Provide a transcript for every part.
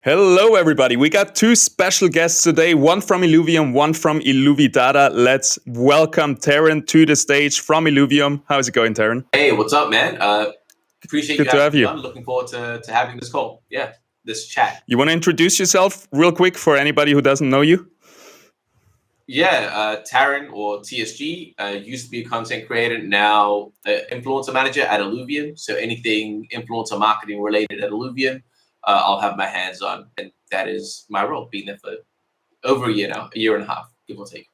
Hello, everybody. We got two special guests today, one from Illuvium, one from Illuvidata. Let's welcome Taryn to the stage from Illuvium. How's it going, Taryn? Hey, what's up, man? Appreciate Good you to having have me you. on. Looking forward to having this call. Yeah, this chat. You want to introduce yourself real quick for anybody who doesn't know you? Yeah, Taryn or TSG used to be a content creator, now influencer manager at Illuvium. So anything influencer marketing related at Illuvium, I'll have my hands on. And that is my role, being there for over a year now, a year and a half, give or take.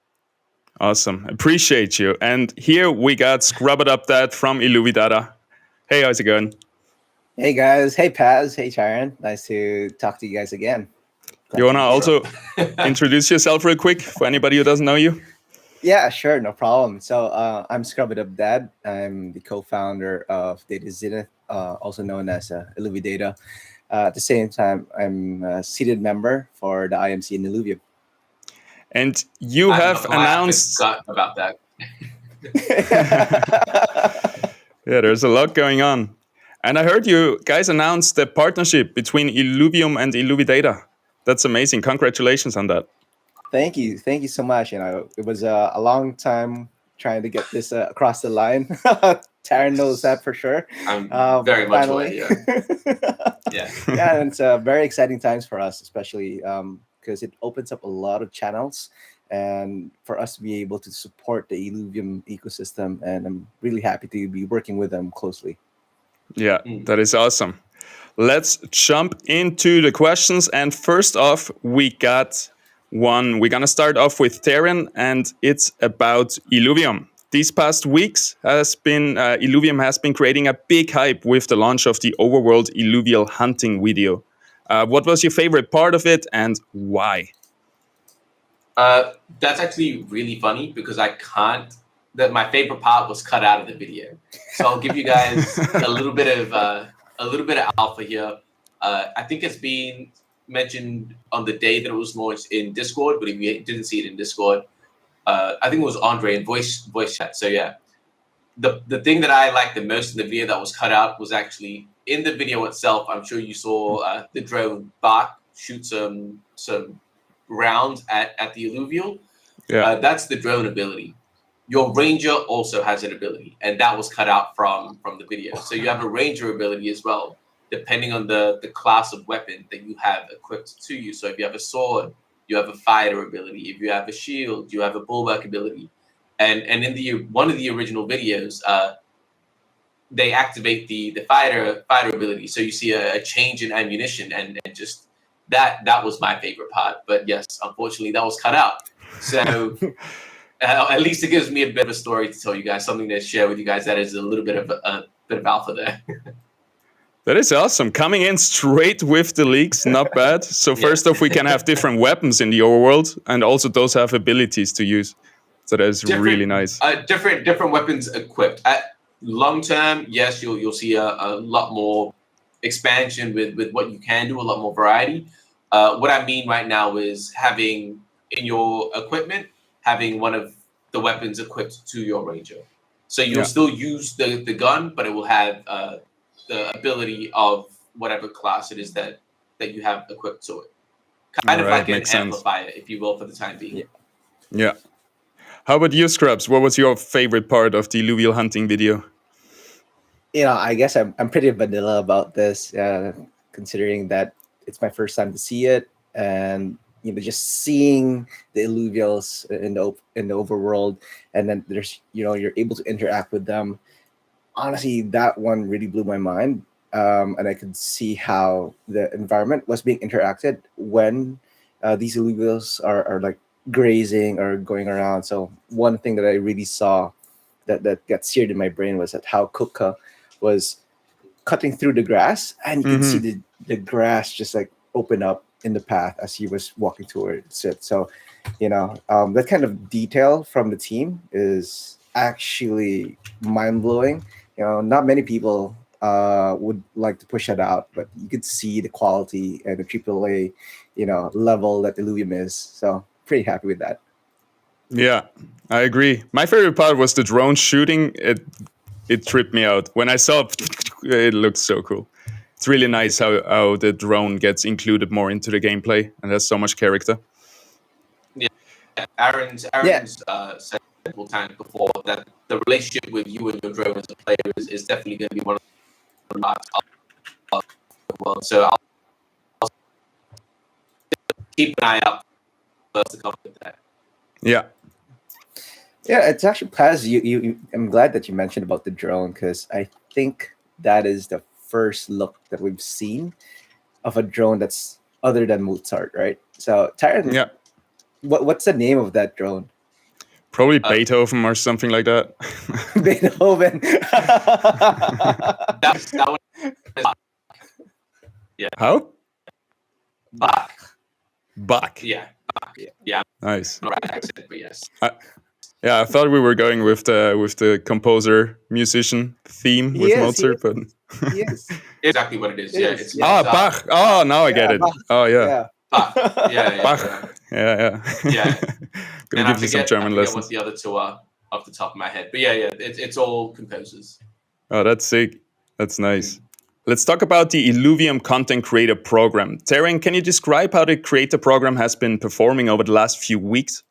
Awesome. Appreciate you. And here we got Scrub It Up That from Illuvidata. Hey, how's it going? Hey guys, hey Paz, hey Sharon. Nice to talk to you guys again. You want to also introduce yourself real quick for anybody who doesn't know you? Yeah, sure, no problem. So I'm Scrub It Up Dad. I'm the co-founder of Data Zenith, also known as Illuvidata. At the same time, I'm a seated member for the IMC in Illuvium. And you have announced... I forgot about that. Yeah, there's a lot going on. And I heard you guys announced the partnership between Illuvium and Illuvidata. That's amazing. Congratulations on that. Thank you so much. You know, it was a long time trying to get this across the line. Taryn knows that for sure. I'm very much aware. Yeah. Yeah, and it's very exciting times for us, especially because it opens up a lot of channels and for us to be able to support the Illuvium ecosystem. And I'm really happy to be working with them closely. Yeah, that is awesome. Let's jump into the questions. And first off, we got one. We're going to start off with Taryn, and it's about Illuvium. These past weeks Illuvium has been creating a big hype with the launch of the overworld Illuvial hunting video. What was your favorite part of it and why? That's actually really funny because my favorite part was cut out of the video. So I'll give you guys a little bit of alpha here. I think it's been mentioned on the day that it was launched in Discord, but if you didn't see it in Discord, I think it was Andre in voice chat. So yeah, the thing that I liked the most in the video that was cut out was actually in the video itself. I'm sure you saw the drone Bach shoot some rounds at the Illuvial. Yeah, that's the drone ability. Your ranger also has an ability, and that was cut out from the video. So you have a ranger ability as well, depending on the class of weapon that you have equipped to you. So if you have a sword, you have a fighter ability. If you have a shield, you have a bulwark ability. And in one of the original videos, they activate the fighter ability. So you see a change in ammunition, and just that was my favorite part. But yes, unfortunately, that was cut out. So. At least it gives me a bit of a story to tell you guys, something to share with you guys. That is a little bit of alpha there. That is awesome. Coming in straight with the leaks, not bad. So first off, we can have different weapons in the overworld, and also those have abilities to use. So that is really nice. Different weapons equipped. At long term, yes, you'll see a lot more expansion with what you can do, a lot more variety. What I mean right now is having in your equipment, having one of the weapons equipped to your ranger. So you'll still use the gun, but it will have the ability of whatever class it is that you have equipped to it. Kind of like an amplifier, if you will, for the time being. Yeah. How about you, Scrubs? What was your favorite part of the Illuvial hunting video? You know, I guess I'm pretty vanilla about this, considering that it's my first time to see it, and you know, just seeing the Illuvials in the overworld, and then you're able to interact with them. Honestly, that one really blew my mind, and I could see how the environment was being interacted when these Illuvials are like grazing or going around. So one thing that I really saw that got seared in my brain was that how Kuka was cutting through the grass, and you could see the grass just like open up in the path as he was walking towards it. So, you know, that kind of detail from the team is actually mind-blowing. You know, not many people would like to push that out, but you could see the quality and the AAA, level that Illuvium is. So pretty happy with that. Yeah, I agree. My favorite part was the drone shooting. It tripped me out. When I saw it, it looked so cool. It's it's really nice how the drone gets included more into the gameplay and has so much character. Yeah, Aaron's said several times before that the relationship with you and your drone as a player is definitely going to be one of the parts of the world. So I'll keep an eye out for us to come with that. Yeah. Yeah, it's actually Paz. I'm glad that you mentioned about the drone, because I think that is the first look that we've seen of a drone that's other than Mozart, right? So, Tyron, Yeah. What's the name of that drone? Probably Beethoven or something like that. Beethoven. that one is Bach. Yeah. How? Bach. Bach. Yeah. Bach. Yeah. Nice. Right accent, but yes. Yeah, I thought we were going with the composer musician theme with Mozart, but yes, exactly what it is. It's Bach. Oh, now I get it. Bach. Oh yeah. Bach. Yeah. Bach. Yeah. Gonna give you some German lessons. What the other two are off the top of my head, but it's all composers. Oh, that's sick. That's nice. Let's talk about the Illuvium Content Creator Program. Taryn, can you describe how the creator program has been performing over the last few weeks?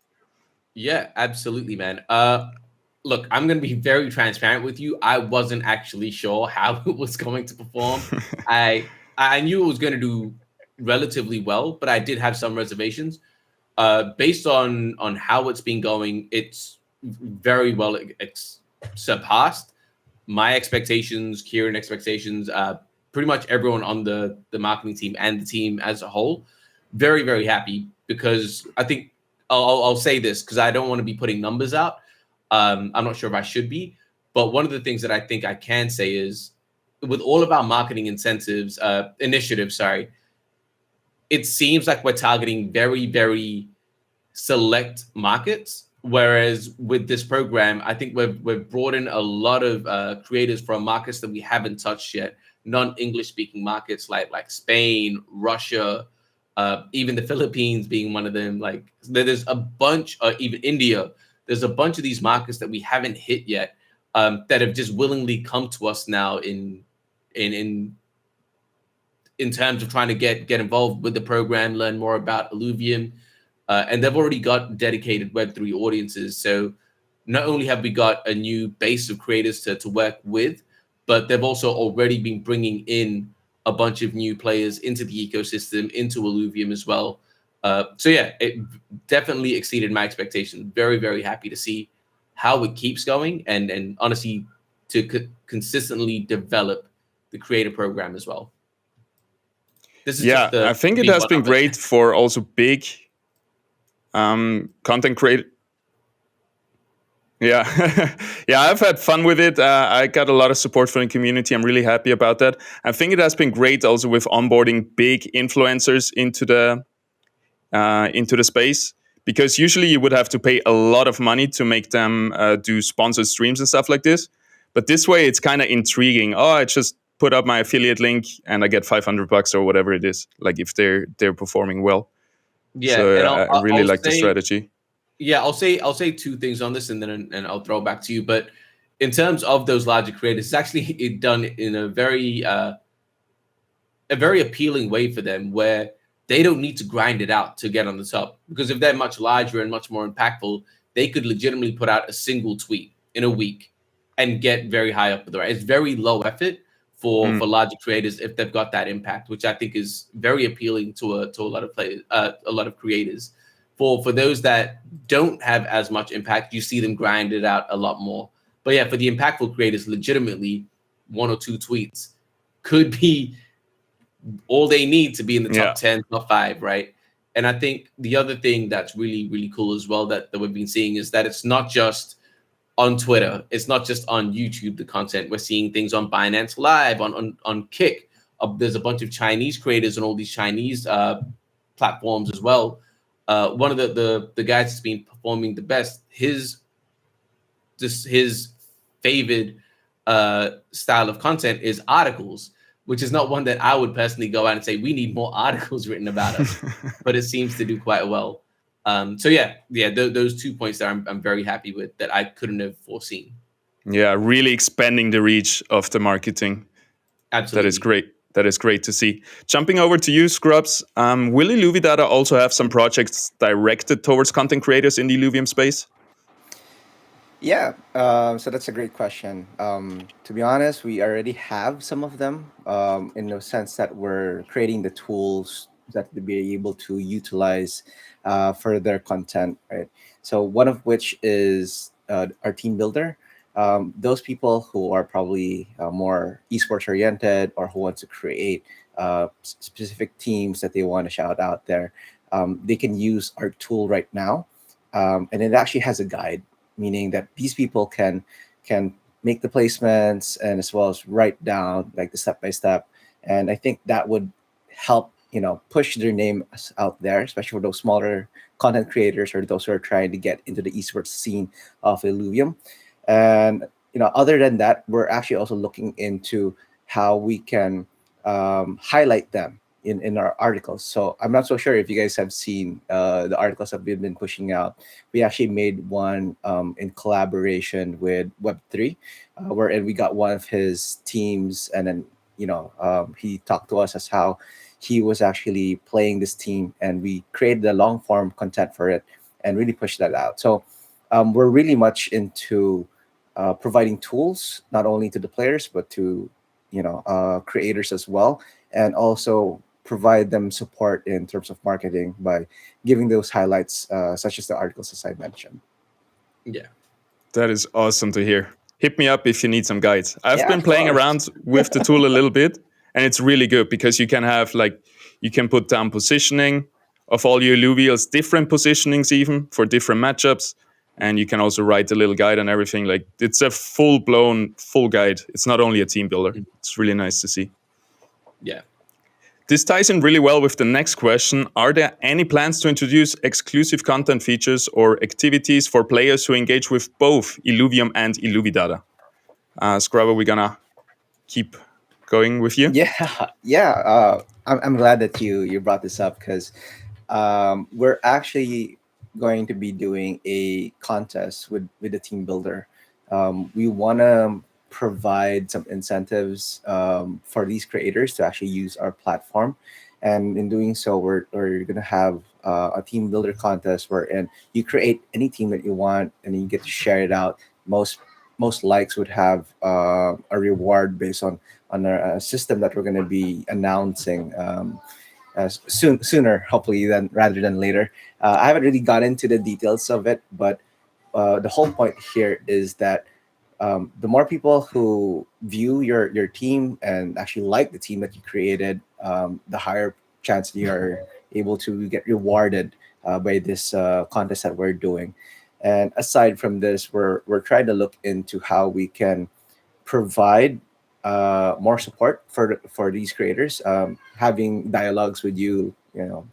Yeah, absolutely, man. Look, I'm going to be very transparent with you. I wasn't actually sure how it was going to perform. I knew it was going to do relatively well, but I did have some reservations. Based on how it's been going, it's very well surpassed my expectations, Kieran expectations, pretty much everyone on the marketing team and the team as a whole. Very, very happy, because I think I'll say this because I don't want to be putting numbers out. I'm not sure if I should be, but one of the things that I think I can say is, with all of our marketing initiatives, it seems like we're targeting very, very select markets. Whereas with this program, I think we've brought in a lot of creators from markets that we haven't touched yet, non-English speaking markets like Spain, Russia, even the Philippines being one of them. Like there's a bunch, even India. There's a bunch of these markets that we haven't hit yet, that have just willingly come to us now in terms of trying to get involved with the program, learn more about Illuvium. And they've already got dedicated Web3 audiences. So not only have we got a new base of creators to work with, but they've also already been bringing in a bunch of new players into the ecosystem, into Illuvium as well. So yeah, it definitely exceeded my expectations. Very, very happy to see how it keeps going, and honestly, to consistently develop the creator program as well. This is I think it has been great for also big content creator. Yeah, I've had fun with it. I got a lot of support from the community. I'm really happy about that. I think it has been great also with onboarding big influencers into the space, because usually you would have to pay a lot of money to make them do sponsored streams and stuff like this. But this way, it's kind of intriguing. Oh, I just put up my affiliate link and I get $500 or whatever it is. Like if they're performing well. Yeah, so and I really like the strategy. Yeah, I'll say two things on this, and then I'll throw it back to you. But in terms of those larger creators, it's actually done in a very appealing way for them, where they don't need to grind it out to get on the top. Because if they're much larger and much more impactful, they could legitimately put out a single tweet in a week and get very high up the right. It's very low effort for larger creators if they've got that impact, which I think is very appealing to a lot of players, a lot of creators. For those that don't have as much impact, you see them grind it out a lot more. But yeah, for the impactful creators, legitimately 1 or 2 tweets could be all they need to be in the top 10, top 5, right? And I think the other thing that's really, really cool as well that we've been seeing is that it's not just on Twitter, it's not just on YouTube, the content. We're seeing things on Binance Live, on Kick. There's a bunch of Chinese creators on all these Chinese platforms as well. One of the guys that's been performing the best, his favored style of content is articles, which is not one that I would personally go out and say we need more articles written about us, but it seems to do quite well. So those 2 points that I'm very happy with, that I couldn't have foreseen. Yeah, really expanding the reach of the marketing. Absolutely. That is great. That is great to see. Jumping over to you, Scrubs, will Illuvidata also have some projects directed towards content creators in the Illuvium space? Yeah, so that's a great question. To be honest, we already have some of them in the sense that we're creating the tools that to be able to utilize for their content, right? So one of which is our team builder. Those people who are probably more esports oriented or who want to create specific teams that they want to shout out there, they can use our tool right now, and it actually has a guide, meaning that these people can make the placements and as well as write down like the step by step. And I think that would help, push their name out there, especially for those smaller content creators or those who are trying to get into the esports scene of Illuvium. And other than that, we're actually also looking into how we can highlight them in our articles. So I'm not so sure if you guys have seen the articles that we've been pushing out. We actually made one in collaboration with Web3, wherein we got one of his teams, and then he talked to us as how he was actually playing this team, and we created the long form content for it and really pushed that out. So we're really much into providing tools not only to the players but to creators as well, and also provide them support in terms of marketing by giving those highlights, such as the articles as I mentioned. Yeah. That is awesome to hear. Hit me up if you need some guides. I've Yeah, been of playing course. around with the tool a little bit, and it's really good because you can have you can put down positioning of all your Illuvials, different positionings even for different matchups, and you can also write a little guide and everything. Like it's a full guide. It's not only a team builder. It's really nice to see. Yeah. This ties in really well with the next question. Are there any plans to introduce exclusive content features or activities for players who engage with both Illuvium and Illuvidata? Scrubber, we're gonna keep going with you. Yeah, yeah. I'm glad that you brought this up because we're actually going to be doing a contest with the team builder. We want to provide some incentives for these creators to actually use our platform, and in doing so, we're going to have a team builder contest wherein you create any team that you want and you get to share it out. Most likes would have a reward based on our system that we're going to be announcing sooner, hopefully, than rather than later. I haven't really got into the details of it, but the whole point here is that the more people who view your team and actually like the team that you created, the higher chance you are able to get rewarded by this contest that we're doing. And aside from this, we're trying to look into how we can provide more support for these creators, having dialogues with you,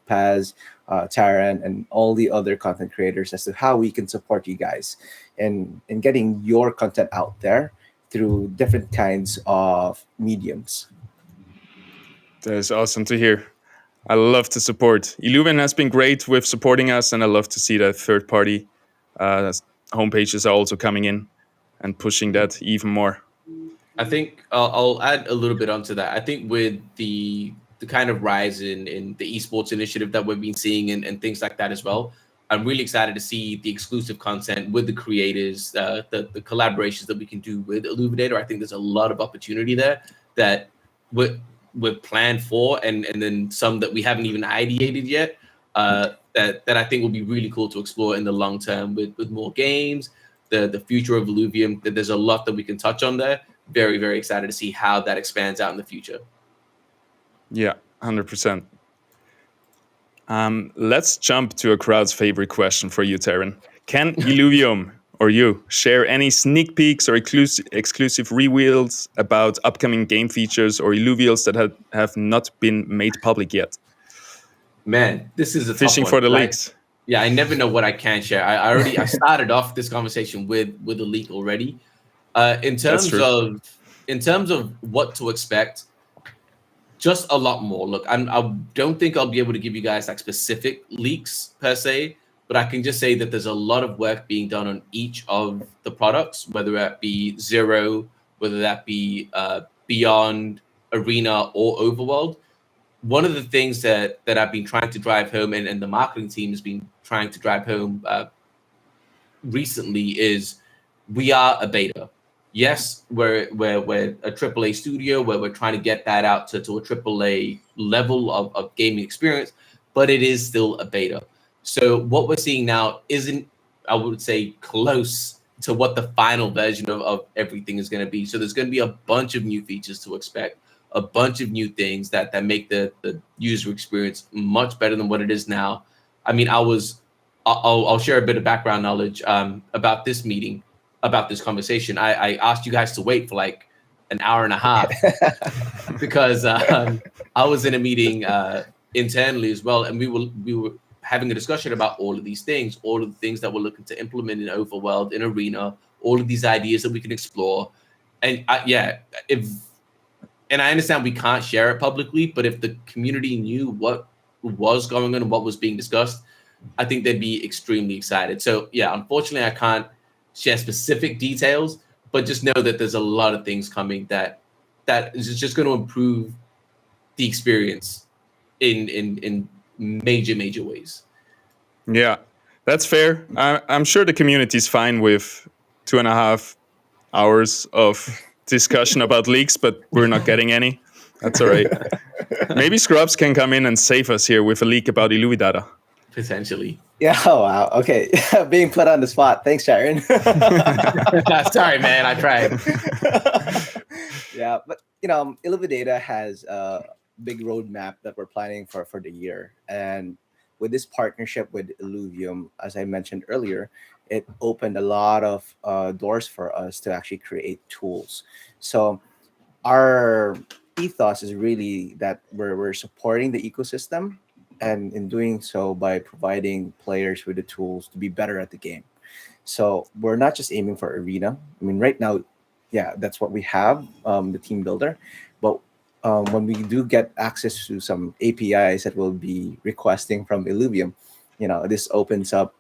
Paz, Taran, and all the other content creators as to how we can support you guys in getting your content out there through different kinds of mediums. That is awesome to hear. I love to support. Illuvium has been great with supporting us, and I love to see that third-party homepages are also coming in and pushing that even more. I think I'll add a little bit onto that. I think with the kind of rise in the esports initiative that we've been seeing and things like that as well, I'm really excited to see the exclusive content with the creators, the collaborations that we can do with Illuvidata. I think there's a lot of opportunity there that we're planned for, and then some that we haven't even ideated yet. That I think will be really cool to explore in the long term with more games, the future of Illuvium. That there's a lot that we can touch on there. Very, very excited to see how that expands out in the future. Yeah, 100%. Let's jump to a crowd's favorite question for you, Taryn. Can Illuvium or you share any sneak peeks or exclusive reveals about upcoming game features or Illuvials that have not been made public yet? Man, this is a Fishing tough one. for the leaks. I never know what I can share. I started off this conversation with a leak already. In terms of what to expect, just a lot more. Look, I don't think I'll be able to give you guys like specific leaks per se, but I can just say that there's a lot of work being done on each of the products, whether that be Zero, whether that be Beyond, arena or overworld. One of the things that I've been trying to drive home, and the marketing team has been trying to drive home recently, is we are a beta. Yes, we're a AAA studio where we're trying to get that out to a AAA level of gaming experience, but it is still a beta. So what we're seeing now isn't, I would say, close to what the final version of everything is going to be. So there's going to be a bunch of new features to expect, a bunch of new things that make the user experience much better than what it is now. I mean, I'll share a bit of background knowledge about this meeting, about this conversation. I asked you guys to wait for like an hour and a half because I was in a meeting internally as well, and we were having a discussion about all of these things, all of the things that we're looking to implement in Overworld, in Arena, all of these ideas that we can explore. And and I understand we can't share it publicly, but if the community knew what was going on and what was being discussed, I think they'd be extremely excited. So yeah, unfortunately, I can't share specific details, but just know that there's a lot of things coming that is just going to improve the experience in major ways. Yeah, that's fair. I'm sure the community's fine with 2.5 hours of discussion about leaks, but we're not getting any. That's all right. Maybe Scrubs can come in and save us here with a leak about Illuvidata. Potentially. Yeah. Oh, wow. Okay. Being put on the spot. Thanks, Sharon. Sorry, man. I tried. Yeah, but Illuvidata has a big roadmap that we're planning for the year, and with this partnership with Illuvium, as I mentioned earlier, it opened a lot of doors for us to actually create tools. So our ethos is really that we're supporting the ecosystem, and in doing so by providing players with the tools to be better at the game. So we're not just aiming for arena. I mean, right now, yeah, that's what we have, the team builder. But when we do get access to some APIs that we'll be requesting from Illuvium, this opens up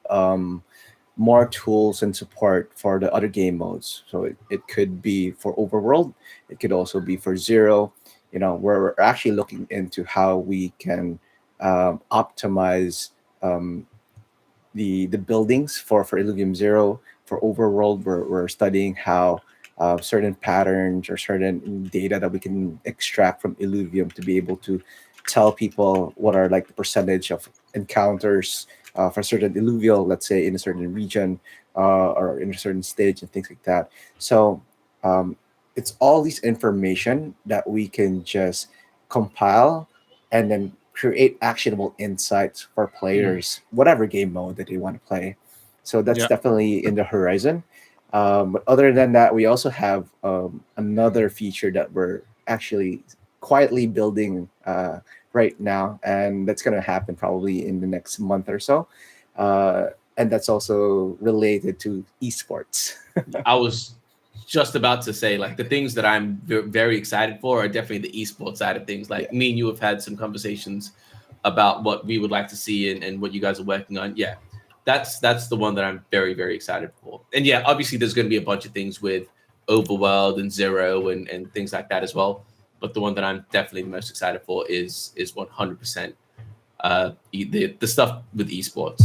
more tools and support for the other game modes. So it could be for overworld, it could also be for zero. We're actually looking into how we can optimize the buildings for Illuvium Zero. For overworld, we're studying how certain patterns or certain data that we can extract from Illuvium to be able to tell people what are like the percentage of encounters for certain illuvial, let's say in a certain region or in a certain stage and things like that. So it's all this information that we can just compile and then create actionable insights for players, whatever game mode that they want to play. So that's definitely in the horizon. But other than that, we also have another feature that we're actually quietly building right now, and that's going to happen probably in the next month or so. And that's also related to esports. I was just about to say, like, the things that I'm very excited for are definitely the esports side of things. Like, me and you have had some conversations about what we would like to see and what you guys are working on. Yeah, that's the one that I'm very, very excited for. And yeah, obviously there's going to be a bunch of things with Overworld and Zero and things like that as well. But the one that I'm definitely the most excited for is 100% the stuff with esports.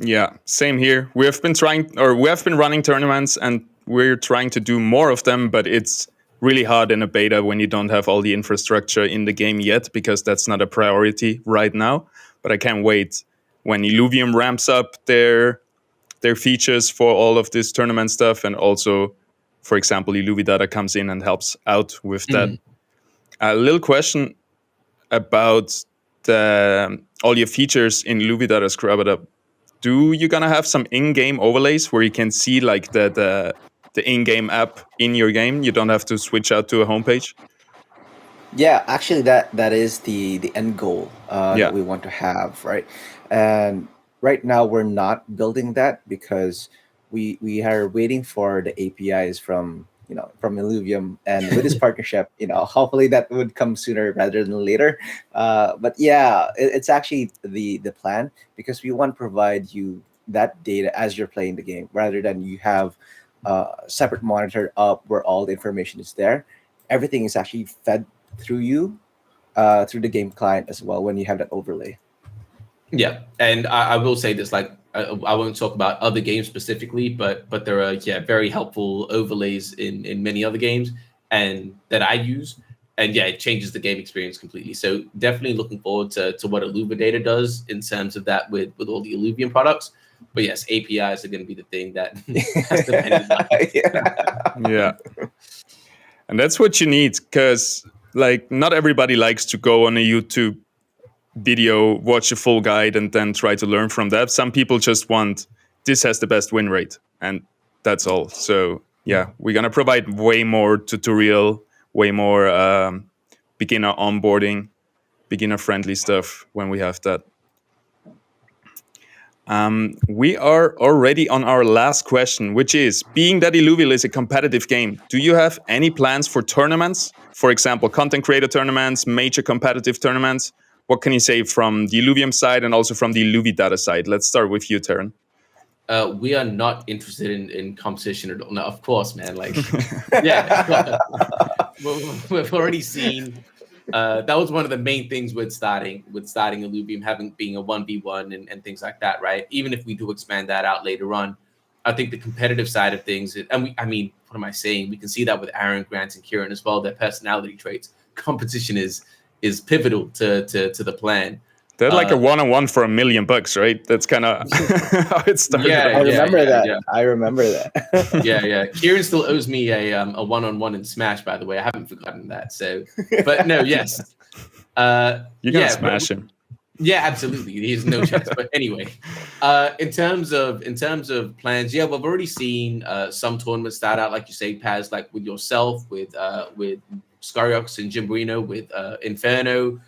Yeah, same here. We have been running tournaments, and we're trying to do more of them, but it's really hard in a beta when you don't have all the infrastructure in the game yet, because that's not a priority right now. But I can't wait when Illuvium ramps up their features for all of this tournament stuff, and also, for example, Illuvidata comes in and helps out with that. A little question about all your features in Illuvidata Scrub It Up. Do you gonna have some in-game overlays where you can see like the in-game app in your game? You don't have to switch out to a homepage. Yeah, actually, that is the end goal that we want to have, right? And right now we're not building that because we are waiting for the APIs from Illuvium, and with this partnership, hopefully that would come sooner rather than later. But yeah, it's actually the plan, because we want to provide you that data as you're playing the game, rather than you have a separate monitor up where all the information is there. Everything is actually fed through you, through the game client as well when you have that overlay. Yeah, and I will say this, like I won't talk about other games specifically, but there are very helpful overlays in many other games and that I use, and it changes the game experience completely. So definitely looking forward to what Illuvidata does in terms of that with all the Illuvium products. But yes, APIs are going to be the thing that has to depend on. Yeah. And that's what you need, because like not everybody likes to go on a YouTube video, watch a full guide, and then try to learn from that. Some people just want, this has the best win rate, and that's all. So yeah, we're going to provide way more tutorial, way more beginner onboarding, beginner friendly stuff when we have that. We are already on our last question, which is, being that Illuville is a competitive game, do you have any plans for tournaments? For example, content creator tournaments, major competitive tournaments? What can you say from the Illuvium side and also from the Illuvidata side? Let's start with you, Taryn. We are not interested in competition at all. No, of course, man. Like, yeah, we've already seen. That was one of the main things with starting Illuvium, being a 1v1 and things like that, right? Even if we do expand that out later on, I think the competitive side of things, what am I saying? We can see that with Aaron, Grant, and Kieran as well. Their personality traits. Competition is pivotal to the plan. They're like a one-on-one for $1 million, right? That's kind of how it started. Yeah, I remember that. I remember that. yeah. Kieran still owes me a one-on-one in Smash, by the way. I haven't forgotten that. So, but no, yes. You're gonna smash him. Yeah, absolutely. He has no chance. But anyway, in terms of plans, we've already seen some tournaments start out, like you say, Paz, like with yourself, with Scariox and Jimbrino, with Inferno.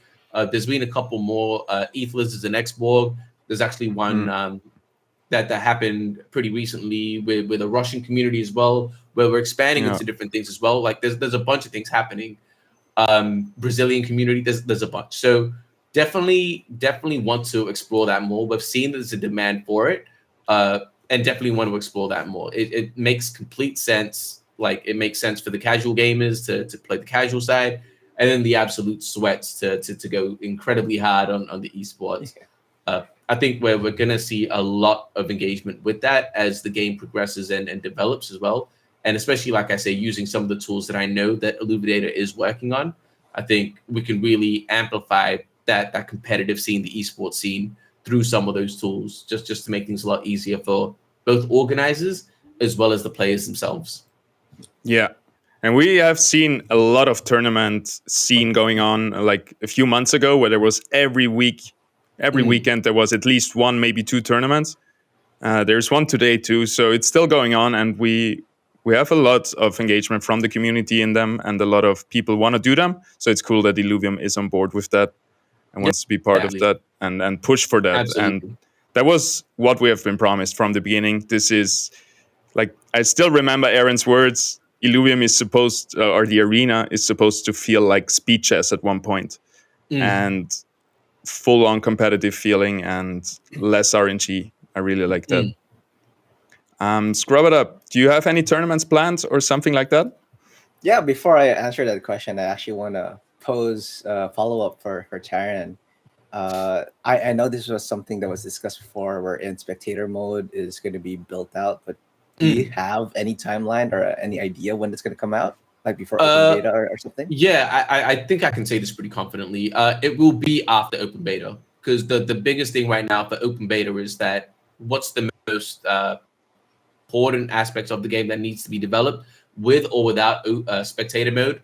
There's been a couple more. Ethless is an X-Borg. There's actually one that happened pretty recently with a Russian community as well, where we're expanding into different things as well. Like there's a bunch of things happening. Brazilian community, there's a bunch. So definitely want to explore that more. We've seen there's a demand for it, and definitely want to explore that more. It makes complete sense. Like it makes sense for the casual gamers to play the casual side, and then the absolute sweats to go incredibly hard on the esports. I think we're going to see a lot of engagement with that as the game progresses and develops as well. And especially, like I say, using some of the tools that I know that Illuvidata is working on, I think we can really amplify that competitive scene, the esports scene, through some of those tools, just to make things a lot easier for both organizers as well as the players themselves. Yeah. And we have seen a lot of tournament scene going on, like a few months ago, where there was every weekend, there was at least one, maybe two tournaments. There's one today too. So it's still going on. And we have a lot of engagement from the community in them, and a lot of people want to do them. So it's cool that Illuvium is on board with that and wants to be part of that and push for that. Absolutely. And that was what we have been promised from the beginning. This is, like, I still remember Aaron's words. Illuvium is supposed, or the arena is supposed to feel like speed chess at one point, and full-on competitive feeling and less RNG. I really like that. Scrub it up. Do you have any tournaments planned or something like that? Yeah, before I answer that question, I actually want to pose a follow-up for Taryn. I know this was something that was discussed before, where in spectator mode is going to be built out, but do you have any timeline or any idea when it's going to come out? Like before open beta or something? Yeah, I think I can say this pretty confidently. It will be after open beta, because the biggest thing right now for open beta is that what's the most important aspects of the game that needs to be developed with or without spectator mode.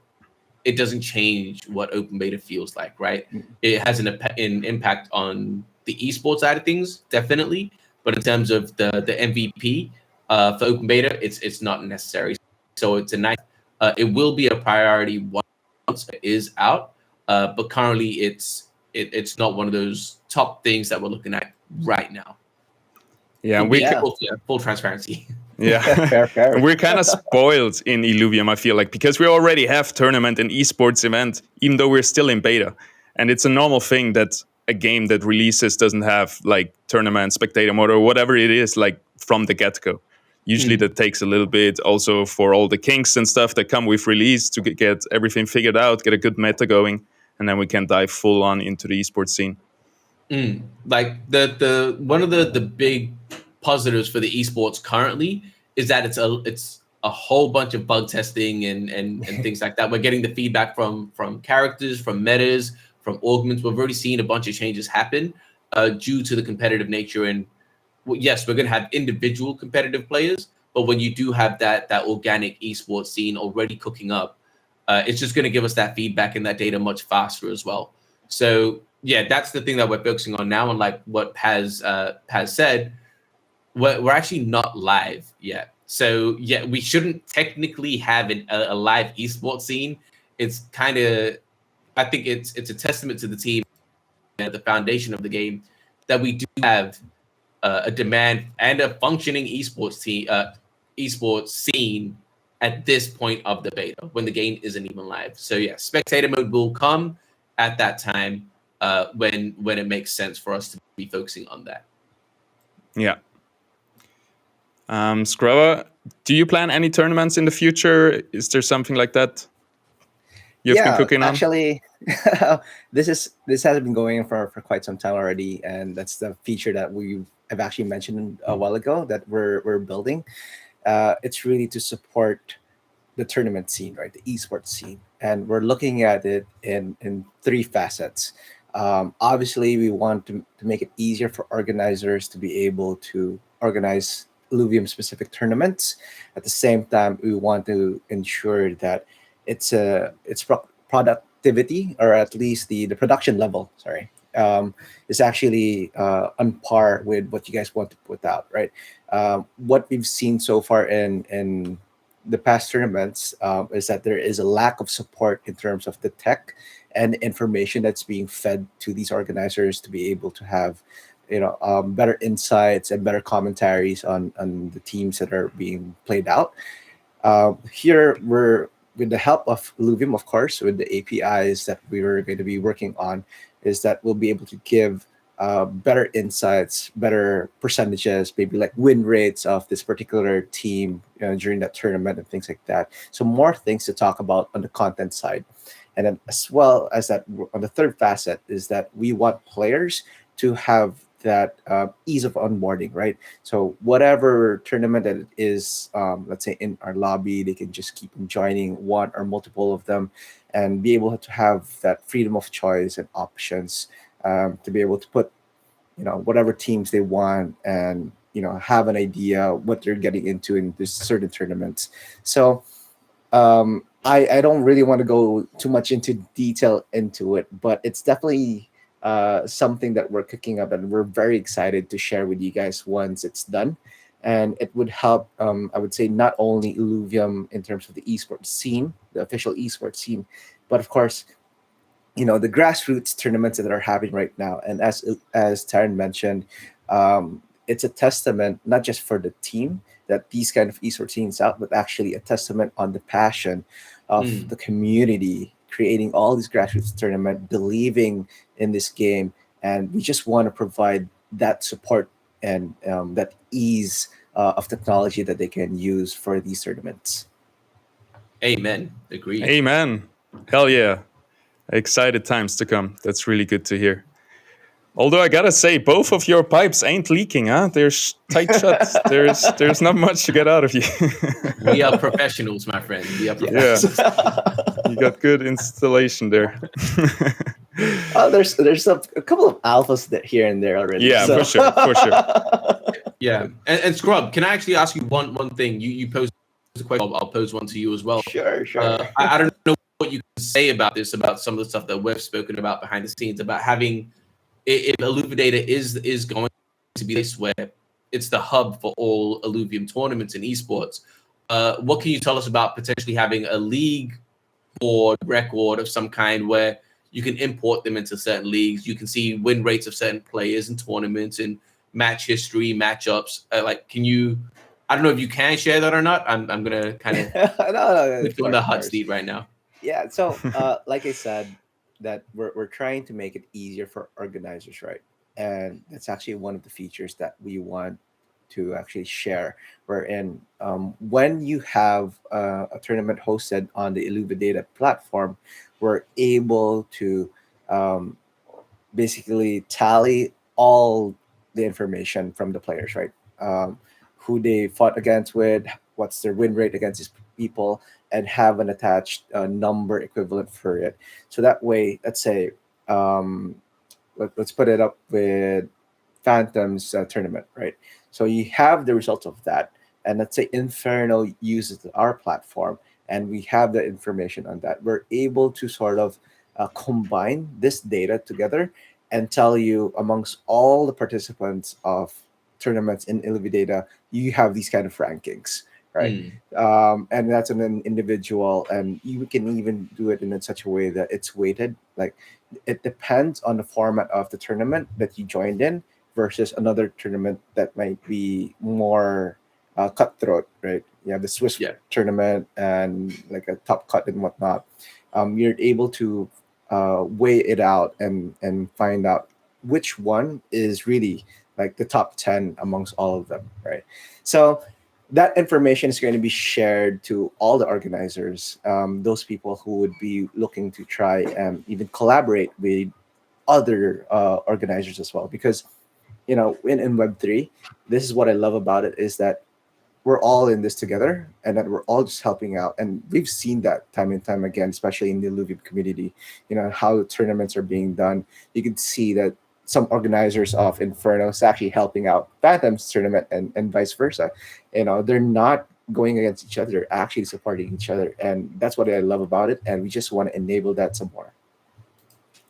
It doesn't change what open beta feels like, right? It has an impact on the esports side of things, definitely. But in terms of the MVP for open beta, it's not necessary. So it's a nice. It will be a priority once it is out, but currently it's not one of those top things that we're looking at right now. Yeah, full transparency. Yeah, fair. We're kind of spoiled in Illuvium, I feel like, because we already have tournament and esports event, even though we're still in beta. And it's a normal thing that a game that releases doesn't have like tournament, spectator mode, or whatever it is, like from the get-go. Usually that takes a little bit also for all the kinks and stuff that come with release to get everything figured out, get a good meta going, and then we can dive full on into the esports scene. Like the one of the big positives for the esports currently is that it's a whole bunch of bug testing and things like that. We're getting the feedback from characters, from metas, from augments. We've already seen a bunch of changes happen due to the competitive nature. And yes, we're going to have individual competitive players, but when you do have that organic esports scene already cooking up, it's just going to give us that feedback and that data much faster as well. So yeah, that's the thing that we're focusing on now. And like what Paz said, we're actually not live yet. So yeah, we shouldn't technically have a live esports scene. It's kind of, I think it's a testament to the team, the foundation of the game, that we do have a demand and a functioning esports team, esports scene at this point of the beta when the game isn't even live. So yeah, spectator mode will come at that time when it makes sense for us to be focusing on that. Yeah. Scrubber, do you plan any tournaments in the future? Is there something like that you've been cooking on? Actually, this has been going for quite some time already, and that's the feature that I've actually mentioned a while ago that we're building. It's really to support the tournament scene, right? The esports scene, and we're looking at it in three facets. Obviously, we want to make it easier for organizers to be able to organize Illuvium specific tournaments. At the same time, we want to ensure that it's productivity, or at least the production level, is actually on par with what you guys want to put out, right? What we've seen so far in the past tournaments is that there is a lack of support in terms of the tech and information that's being fed to these organizers to be able to have better insights and better commentaries on the teams that are being played out. Here we're, with the help of Illuvium, of course, with the APIs that we were going to be working on, is that we'll be able to give better insights, better percentages, maybe like win rates of this particular team during that tournament and things like that. So more things to talk about on the content side. And then as well as that, on the third facet is that we want players to have that ease of onboarding, right? So whatever tournament that it is, let's say in our lobby, they can just keep joining one or multiple of them and be able to have that freedom of choice and options to be able to put, whatever teams they want and, have an idea what they're getting into in this certain tournaments. So I don't really want to go too much into detail into it, but it's definitely something that we're cooking up and we're very excited to share with you guys once it's done. And it would help, I would say, not only Illuvium in terms of the esports scene, the official esports scene, but of course, the grassroots tournaments that are happening right now. And as Taryn mentioned, it's a testament not just for the team that these kind of esports scenes out, but actually a testament on the passion of the community creating all these grassroots tournament, believing in this game, and we just want to provide that support and that ease of technology that they can use for these tournaments. Amen. Agreed. Amen. Hell yeah. Excited times to come. That's really good to hear. Although I gotta say, both of your pipes ain't leaking, huh? They're tight shut. There's not much to get out of you. We are professionals, my friend. We are professionals. Yeah. You got good installation there. There's a couple of alphas here and there already. Yeah, so. for sure. Yeah, and Scrub, can I actually ask you one thing? You posed a question. I'll pose one to you as well. Sure. I don't know what you can say about this, about some of the stuff that we've spoken about behind the scenes, about having, if Illuvidata is going to be this where it's the hub for all Illuvium tournaments and esports. What can you tell us about potentially having a league board record of some kind where you can import them into certain leagues? You can see win rates of certain players in tournaments and match history, matchups. Can you? I don't know if you can share that or not. I'm gonna kind of put you on the hot seat right now. Yeah. So, like I said, that we're trying to make it easier for organizers, right? And that's actually one of the features that we want to actually share. Wherein when you have a tournament hosted on the Illuvidata platform, we're able to basically tally all the information from the players, right? Who they fought against with, what's their win rate against these people, and have an attached number equivalent for it. So that way, let's say, let's put it up with Phantom's tournament, right? So you have the results of that, and let's say Inferno uses our platform, and we have the information on that. We're able to sort of combine this data together and tell you amongst all the participants of tournaments in Illuvidata, you have these kind of rankings, right? And that's an individual, and you can even do it in such a way that it's weighted. Like it depends on the format of the tournament that you joined in versus another tournament that might be more cutthroat, right? You have the Swiss tournament and like a top cut and whatnot. You're able to weigh it out and find out which one is really like the top 10 amongst all of them, right? So that information is going to be shared to all the organizers, those people who would be looking to try and even collaborate with other organizers as well. Because, you know, in Web3, this is what I love about it, is that we're all in this together and that we're all just helping out. And we've seen that time and time again, especially in the Illuvium community, you know, how tournaments are being done. You can see that some organizers of Inferno is actually helping out Phantom's tournament and vice versa. You know, they're not going against each other, they're actually supporting each other. And that's what I love about it. And we just want to enable that some more.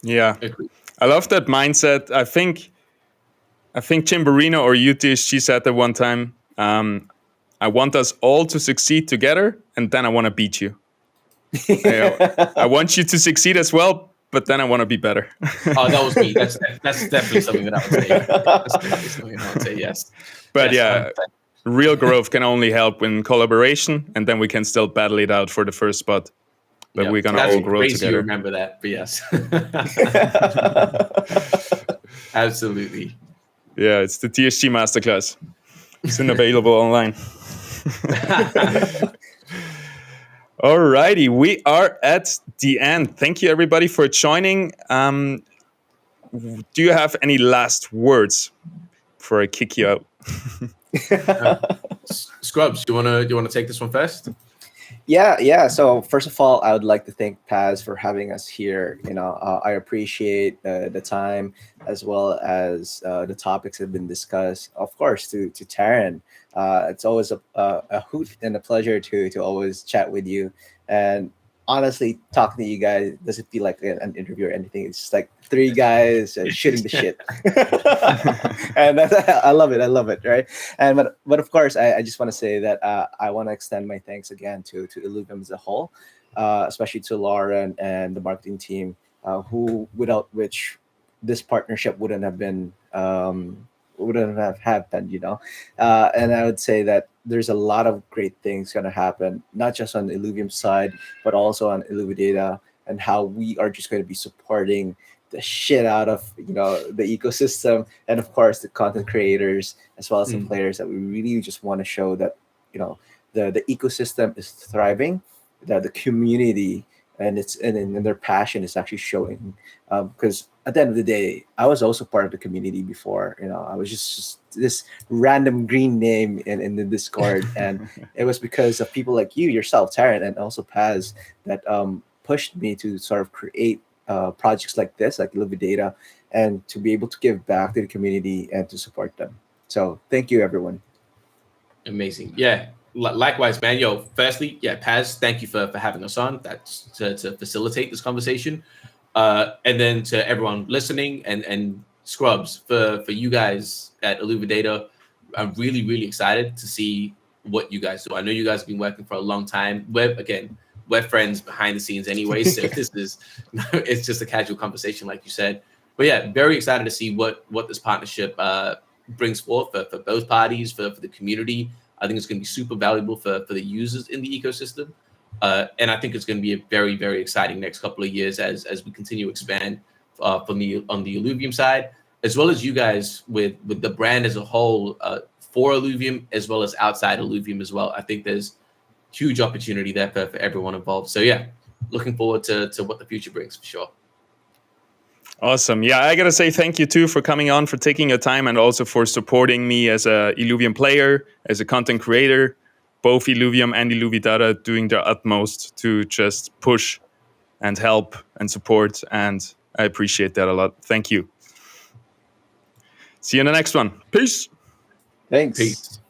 Yeah. I love that mindset. I think Chimberino or UTSG said that one time, I want us all to succeed together, and then I want to beat you. I want you to succeed as well, but then I want to be better. Oh, that was me. That's definitely something that I would say. That's definitely something I would say, yes. But yes, yeah, real growth can only help in collaboration, and then we can still battle it out for the first spot. But we're going to all grow crazy together. You remember that, but yes. Absolutely. Yeah, it's the TSG Masterclass. Soon available online. Alrighty, we are at the end. Thank you everybody for joining. Do you have any last words before I kick you out? Scrubs, do you wanna take this one first? Yeah. So first of all, I would like to thank Paz for having us here. You know, I appreciate the time as well as the topics that have been discussed. Of course, to Taryn, it's always a hoot and a pleasure to always chat with you. And honestly, talking to you guys doesn't feel like an interview or anything. It's just like three guys shooting the shit, and I love it. I love it, right? And but of course, I just want to say that I want to extend my thanks again to Illuvium as a whole, especially to Lauren and the marketing team, who without which this partnership wouldn't have happened, you know. And I would say that there's a lot of great things going to happen, not just on the Illuvium side, but also on Illuvidata, and how we are just going to be supporting the shit out of, you know, the ecosystem, and of course the content creators as well as the players, that we really just want to show that, you know, the ecosystem is thriving, that the community and their passion is actually showing. Because at the end of the day, I was also part of the community before. You know, I was just this random green name in the Discord, and it was because of people like you, yourself, Taryn, and also Paz, that pushed me to sort of create projects like this, like Illuvidata, and to be able to give back to the community and to support them. So thank you, everyone. Amazing. Yeah. Likewise, man. Yo, firstly, yeah, Paz, thank you for having us on. That's to facilitate this conversation. And then to everyone listening, and Scrubs, for you guys at Illuvidata, I'm really, really excited to see what you guys do. I know you guys have been working for a long time. We're friends behind the scenes anyway, so it's just a casual conversation, like you said. But yeah, very excited to see what this partnership brings forth for both parties, for the community. I think it's going to be super valuable for the users in the ecosystem. And I think it's going to be a very, very exciting next couple of years as we continue to expand on the Illuvium side, as well as you guys with the brand as a whole, for Illuvium as well as outside Illuvium as well. I think there's huge opportunity there for everyone involved. So yeah, looking forward to what the future brings for sure. Awesome. Yeah, I gotta say thank you too for coming on, for taking your time, and also for supporting me as a Illuvium player, as a content creator. Both Illuvium and Illuvidata doing their utmost to just push and help and support, and I appreciate that a lot. Thank you. See you in the next one. Peace. Thanks. Peace.